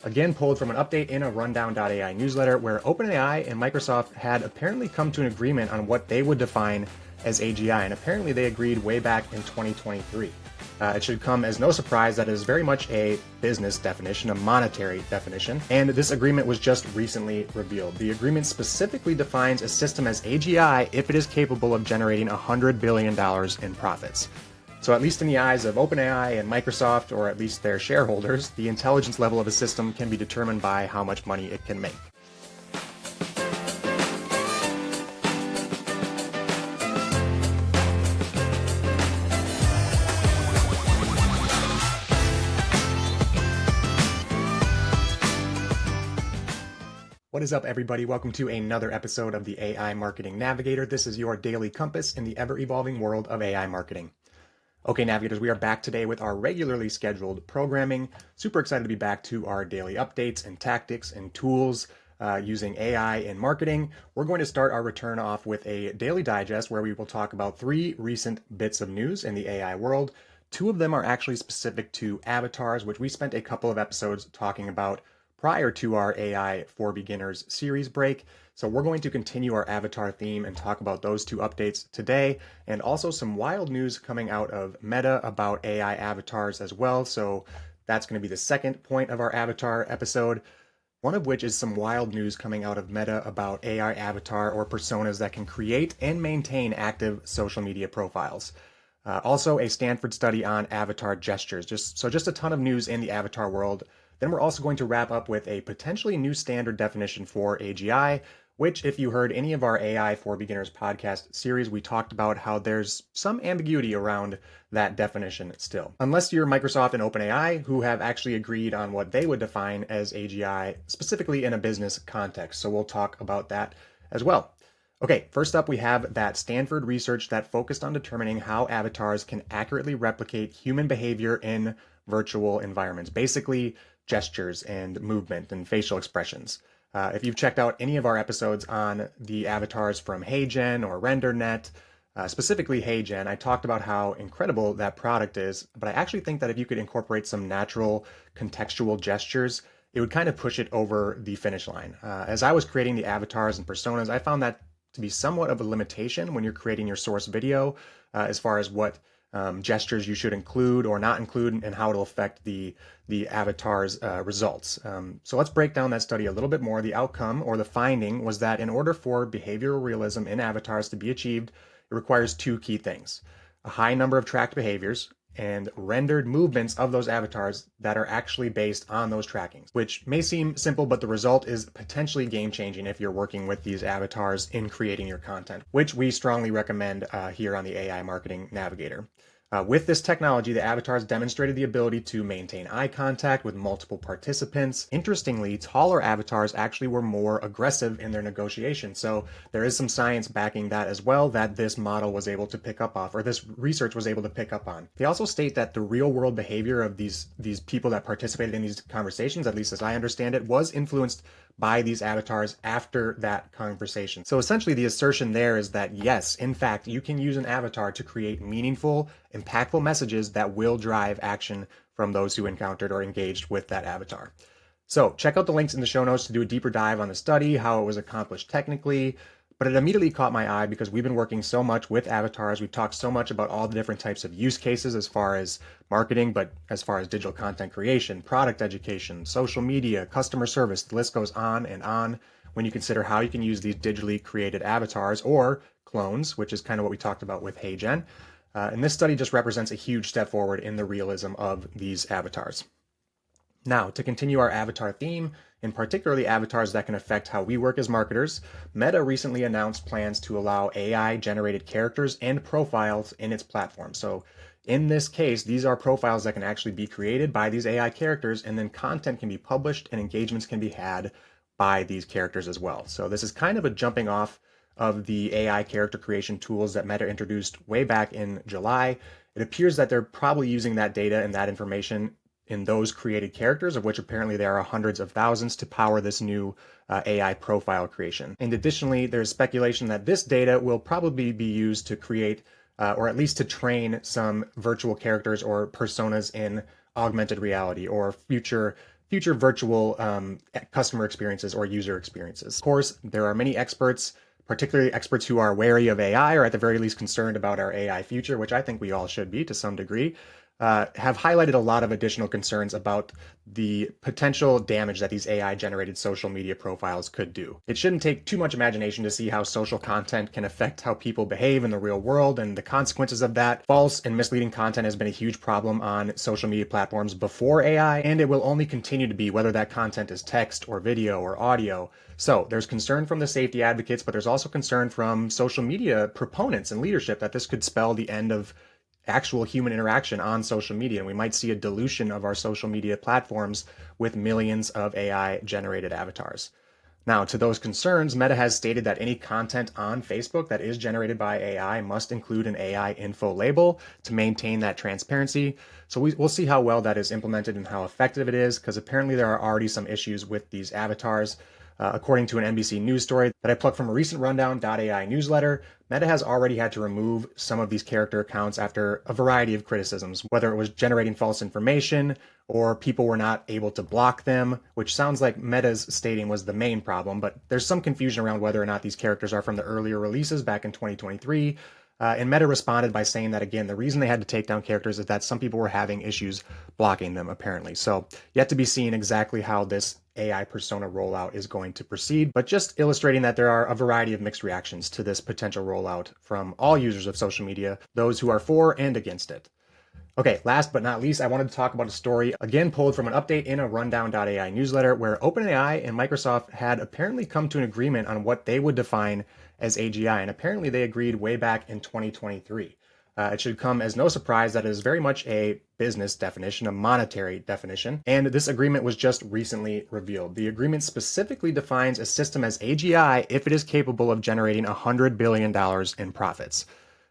Again, pulled from an update in a rundown.ai newsletter where OpenAI and Microsoft had apparently come to an agreement on what they would define as AGI, and apparently they agreed way back in 2023. It should come as no surprise that it is very much a business definition, a monetary definition, and this agreement was just recently revealed. The agreement specifically defines a system as AGI if it is capable of generating $100 billion in profits. So at least in the eyes of OpenAI and Microsoft, or at least their shareholders, the intelligence level of a system can be determined by how much money it can make. What is up, everybody? Welcome to another episode of the AI Marketing Navigator. This is your daily compass in the ever-evolving world of AI marketing. Okay, Navigators, we are back today with our regularly scheduled programming. Super excited to be back to our daily updates and tactics and tools using AI in marketing. We're going to start our return off with a daily digest where we will talk about 3 recent bits of news in the AI world. 2 of them are actually specific to avatars, which we spent a couple of episodes talking about prior to our AI for Beginners series break. So we're going to continue our avatar theme and talk about those 2 updates today, and also some wild news coming out of Meta about AI avatars as well. So that's going to be the second point of our avatar episode, one of which is some wild news coming out of Meta about AI avatar or personas that can create and maintain active social media profiles. Also a Stanford study on avatar gestures. Just a ton of news in the avatar world. Then we're also going to wrap up with a potentially new standard definition for AGI, which, if you heard any of our AI for Beginners podcast series, we talked about how there's some ambiguity around that definition still. Unless you're Microsoft and OpenAI, who have actually agreed on what they would define as AGI, specifically in a business context. So we'll talk about that as well. Okay, first up, we have that Stanford research that focused on determining how avatars can accurately replicate human behavior in virtual environments. Basically, gestures and movement and facial expressions. If you've checked out any of our episodes on the avatars from HeyGen or RenderNet, specifically HeyGen, I talked about how incredible that product is, but I actually think that if you could incorporate some natural contextual gestures, it would kind of push it over the finish line. As I was creating the avatars and personas, I found that to be somewhat of a limitation when you're creating your source video, as far as what gestures you should include or not include and how it'll affect the avatar's results. So let's break down that study a little bit more. The outcome or the finding was that in order for behavioral realism in avatars to be achieved, it requires 2 key things: a high number of tracked behaviors and rendered movements of those avatars that are actually based on those trackings, which may seem simple, but the result is potentially game-changing if you're working with these avatars in creating your content, which we strongly recommend here on the AI Marketing Navigator. With this technology, the avatars demonstrated the ability to maintain eye contact with multiple participants. Interestingly, taller avatars actually were more aggressive in their negotiation. So there is some science backing that as well, that this model was able to pick up off, or this research was able to pick up on. They also state that the real world behavior of these people that participated in these conversations, at least as I understand it, was influenced by these avatars after that conversation. So essentially the assertion there is that yes, in fact, you can use an avatar to create meaningful, impactful messages that will drive action from those who encountered or engaged with that avatar. So check out the links in the show notes to do a deeper dive on the study, how it was accomplished technically, but it immediately caught my eye because we've been working so much with avatars. We've talked so much about all the different types of use cases as far as marketing, but as far as digital content creation, product education, social media, customer service, the list goes on and on when you consider how you can use these digitally created avatars or clones, which is kind of what we talked about with HeyGen. And this study just represents a huge step forward in the realism of these avatars. Now, to continue our avatar theme, and particularly avatars that can affect how we work as marketers, Meta recently announced plans to allow AI-generated characters and profiles in its platform. So in this case, these are profiles that can actually be created by these AI characters, and then content can be published and engagements can be had by these characters as well. So this is kind of a jumping off of the AI character creation tools that Meta introduced way back in July. It appears that they're probably using that data and that information in those created characters, of which apparently there are hundreds of thousands, to power this new AI profile creation. And additionally, there's speculation that this data will probably be used to create, or at least to train some virtual characters or personas in augmented reality or future future virtual customer experiences or user experiences. Of course, there are many experts, particularly experts who are wary of AI or at the very least concerned about our AI future, which I think we all should be to some degree, have highlighted a lot of additional concerns about the potential damage that these AI-generated social media profiles could do. It shouldn't take too much imagination to see how social content can affect how people behave in the real world and the consequences of that. False and misleading content has been a huge problem on social media platforms before AI, and it will only continue to be, whether that content is text or video or audio. So there's concern from the safety advocates, but there's also concern from social media proponents and leadership that this could spell the end of actual human interaction on social media. And we might see a dilution of our social media platforms with millions of AI generated avatars. Now, to those concerns, Meta has stated that any content on Facebook that is generated by AI must include an AI info label to maintain that transparency. So we'll see how well that is implemented and how effective it is, because apparently there are already some issues with these avatars. According to an NBC News story that I plucked from a recent Rundown.ai newsletter, Meta has already had to remove some of these character accounts after a variety of criticisms, whether it was generating false information or people were not able to block them, which sounds like Meta's stating was the main problem, but there's some confusion around whether or not these characters are from the earlier releases back in 2023. And Meta responded by saying that, again, the reason they had to take down characters is that some people were having issues blocking them, apparently. So yet to be seen exactly how this AI persona rollout is going to proceed, but just illustrating that there are a variety of mixed reactions to this potential rollout from all users of social media, those who are for and against it. Okay, last but not least, I wanted to talk about a story, again pulled from an update in a Rundown.ai newsletter, where OpenAI and Microsoft had apparently come to an agreement on what they would define as AGI, and apparently they agreed way back in 2023. It should come as no surprise that it is very much a business definition, a monetary definition, and this agreement was just recently revealed. The agreement specifically defines a system as AGI if it is capable of generating $100 billion in profits.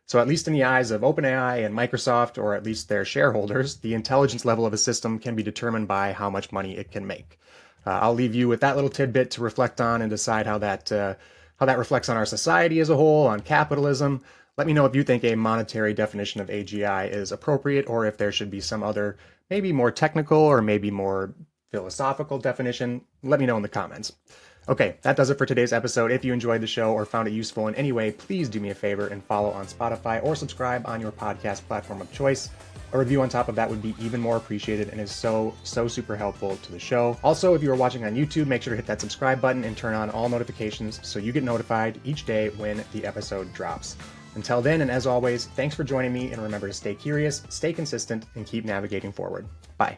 So at least in the eyes of OpenAI and Microsoft, or at least their shareholders, the intelligence level of a system can be determined by how much money it can make. I'll leave you with that little tidbit to reflect on and decide how that reflects on our society as a whole, on capitalism. Let me know if you think a monetary definition of AGI is appropriate, or if there should be some other, maybe more technical or maybe more philosophical definition. Let me know in the comments. Okay, that does it for today's episode. If you enjoyed the show or found it useful in any way, please do me a favor and follow on Spotify or subscribe on your podcast platform of choice. A review on top of that would be even more appreciated and is so super helpful to the show. Also, if you are watching on YouTube, make sure to hit that subscribe button and turn on all notifications so you get notified each day when the episode drops. Until then, and as always, thanks for joining me, and remember to stay curious, stay consistent, and keep navigating forward. Bye.